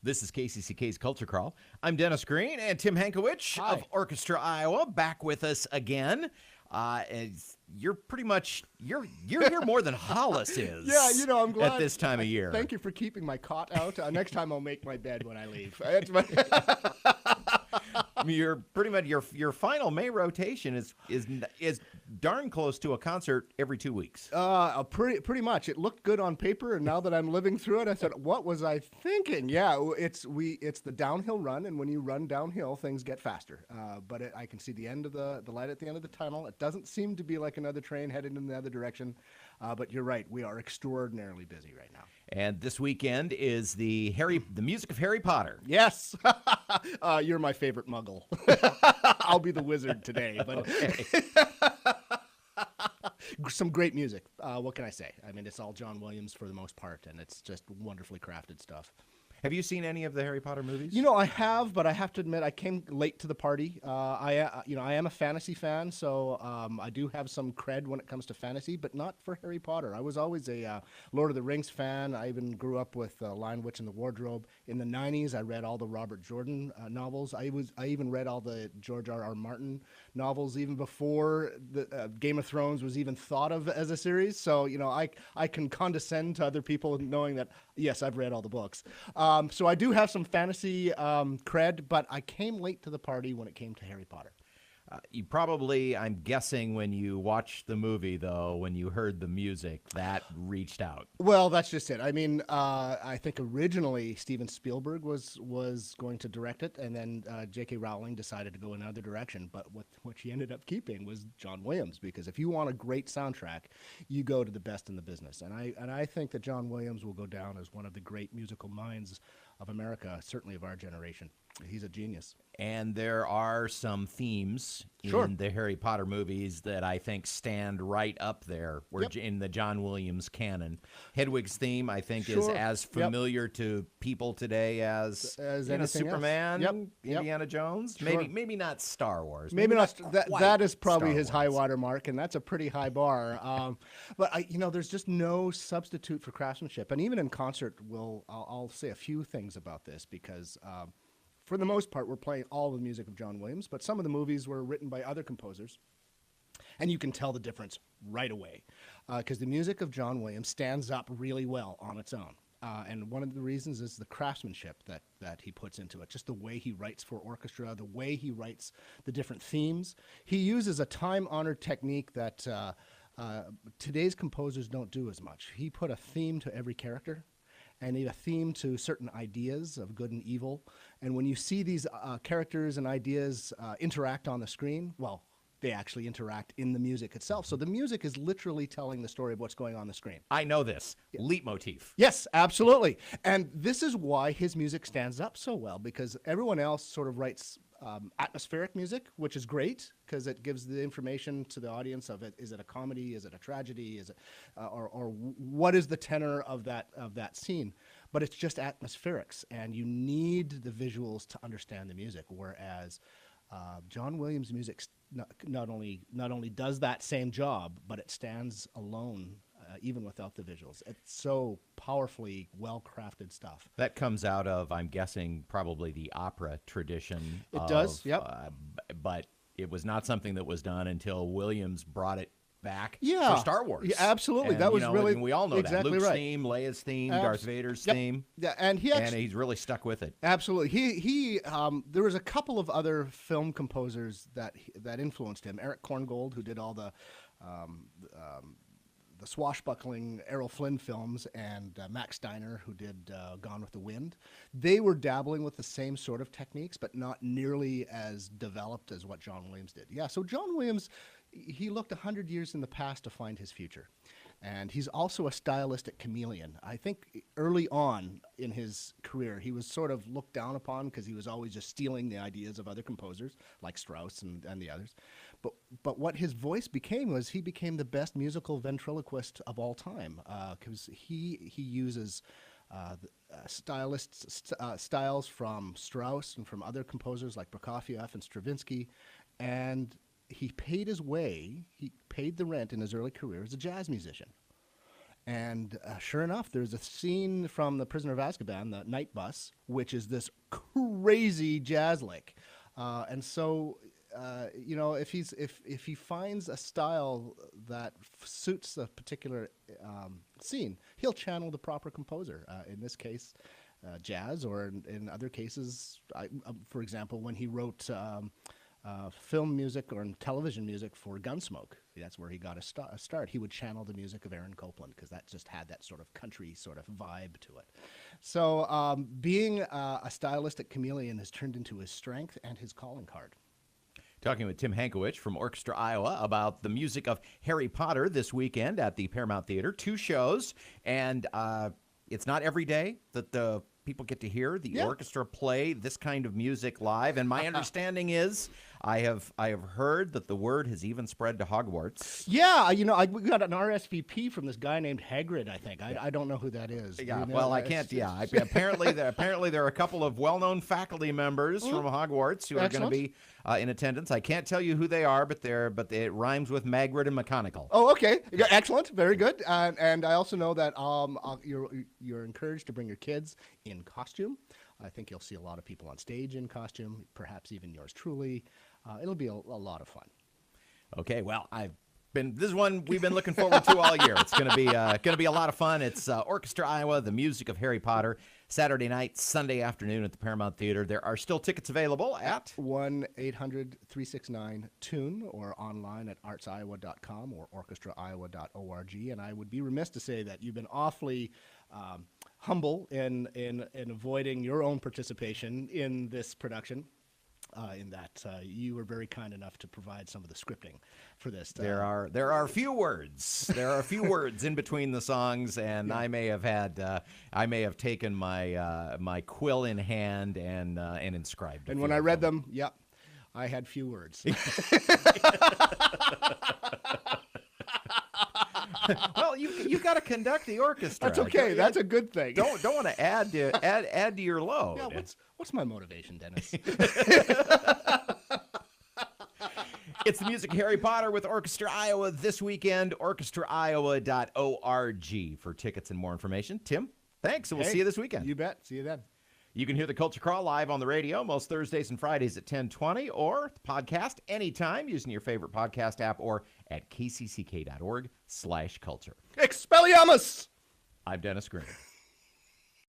This is KCCK's Culture Crawl. I'm Dennis Green, and Tim Hankowich of Orchestra Iowa back with us again. You're pretty much you're here more than Hollis is. Yeah, I'm glad at this time of year. Thank you for keeping my cot out. Next time I'll make my bed when I leave. You're pretty much your final May rotation is darn close to a concert every 2 weeks. Pretty much. It looked good on paper, and now that I'm living through it, I said, "What was I thinking?" Yeah, it's the downhill run, and when you run downhill, things get faster. But I can see the end of the light at the end of the tunnel. It doesn't seem to be like another train headed in the other direction. But you're right, we are extraordinarily busy right now. And this weekend is the music of Harry Potter. Yes, you're my favorite Muggle. I'll be the wizard today. But okay. Some great music. What can I say? I mean, it's all John Williams for the most part, and it's just wonderfully crafted stuff. Have you seen any of the Harry Potter movies? I have, but I have to admit I came late to the party. I am a fantasy fan, so I do have some cred when it comes to fantasy, but not for Harry Potter. I was always a Lord of the Rings fan. I even grew up with Lion, Witch, and the Wardrobe. In the 90s, I read all the Robert Jordan novels. I even read all the George R.R. Martin novels, even before the Game of Thrones was even thought of as a series. So, I can condescend to other people knowing that, yes, I've read all the books. So I do have some fantasy cred, but I came late to the party when it came to Harry Potter. You probably, I'm guessing, when you watched the movie, though, when you heard the music, that reached out. Well, that's just it. I mean, I think originally Steven Spielberg was going to direct it, and then J.K. Rowling decided to go another direction. But what she ended up keeping was John Williams, because if you want a great soundtrack, you go to the best in the business. And I think that John Williams will go down as one of the great musical minds of America, certainly of our generation. He's a genius. And there are some themes in the Harry Potter movies that I think stand right up there in the John Williams canon. Hedwig's theme, I think, is as familiar to people today as Superman, Indiana Jones. Maybe not Star Wars. Maybe not. That is probably his high water mark, and that's a pretty high bar. But there's just no substitute for craftsmanship. And even in concert, I'll say a few things about this because. For the most part, we're playing all the music of John Williams, but some of the movies were written by other composers, and you can tell the difference right away because the music of John Williams stands up really well on its own. And one of the reasons is the craftsmanship that he puts into it, just the way he writes for orchestra, the way he writes the different themes. He uses a time-honored technique that today's composers don't do as much. He put a theme to every character. And a theme to certain ideas of good and evil. And when you see these characters and ideas interact on the screen, well, they actually interact in the music itself. So the music is literally telling the story of what's going on the screen. I know this. Yeah. Leitmotif. Yes, absolutely. And this is why his music stands up so well, because everyone else sort of writes atmospheric music, which is great because it gives the information to the audience of it. Is it a comedy? Is it a tragedy? Is it, or what is the tenor of that scene? But it's just atmospherics, and you need the visuals to understand the music. Whereas John Williams' music not only does that same job, but it stands alone. Even without the visuals. It's so powerfully well-crafted stuff. That comes out of, I'm guessing, probably the opera tradition. It does, yep. But it was not something that was done until Williams brought it back for Star Wars. Yeah, absolutely. And, that was really... And we all know exactly that. Luke's right. theme, Leia's theme, Darth Vader's theme. Yeah, and he's really stuck with it. Absolutely. He there was a couple of other film composers that influenced him. Eric Korngold, who did all the swashbuckling Errol Flynn films, and Max Steiner, who did Gone with the Wind. They were dabbling with the same sort of techniques, but not nearly as developed as what John Williams did. Yeah, so John Williams, he looked 100 years in the past to find his future. And he's also a stylistic chameleon. I think early on in his career, he was sort of looked down upon because he was always just stealing the ideas of other composers, like Strauss and the others. But what his voice became was he became the best musical ventriloquist of all time because he uses styles from Strauss and from other composers like Prokofiev and Stravinsky, and he paid his way, he paid the rent in his early career as a jazz musician. And sure enough, there's a scene from The Prisoner of Azkaban, the night bus, which is this crazy jazz lick. And so, if he finds a style that suits a particular scene, he'll channel the proper composer. In this case, jazz, or in other cases, for example, when he wrote film music or television music for Gunsmoke, that's where he got a start. He would channel the music of Aaron Copland because that just had that sort of country sort of vibe to it. So being a stylistic chameleon has turned into his strength and his calling card. Talking with Tim Hankowich from Orchestra Iowa about the music of Harry Potter this weekend at the Paramount Theatre. 2 shows, and it's not every day that the people get to hear the orchestra play this kind of music live. And my understanding is I have heard that the word has even spread to Hogwarts. Yeah, we got an RSVP from this guy named Magrid, I think. I don't know who that is. Yeah, well, I can't. Yeah, apparently there are a couple of well-known faculty members from Hogwarts who are going to be in attendance. I can't tell you who they are, but it rhymes with Magrid and McConnicall. Oh, okay, excellent, very good. And I also know that you're encouraged to bring your kids in costume. I think you'll see a lot of people on stage in costume, perhaps even yours truly. It'll be a lot of fun. Okay, well, this is one we've been looking forward to all year. It's going to be a lot of fun. It's Orchestra Iowa, the music of Harry Potter, Saturday night, Sunday afternoon at the Paramount Theatre. There are still tickets available at 1-800-369-TUNE or online at artsiowa.com or orchestraiowa.org. And I would be remiss to say that you've been awfully humble in avoiding your own participation in this production. In that you were very kind enough to provide some of the scripting for this. There are a few words. There are a few words in between the songs, and I may have taken my quill in hand and inscribed. And when I read them, I had few words. Well, you got to conduct the orchestra. That's okay. That's a good thing. Don't want to add to your load. Yeah, what's my motivation, Dennis? It's the music of Harry Potter with Orchestra Iowa this weekend. orchestraiowa.org for tickets and more information. Tim, thanks, and we'll see you this weekend. You bet. See you then. You can hear the Culture Crawl live on the radio most Thursdays and Fridays at 10:20, or podcast anytime using your favorite podcast app or at kcck.org/culture. Expelliarmus! I'm Dennis Green.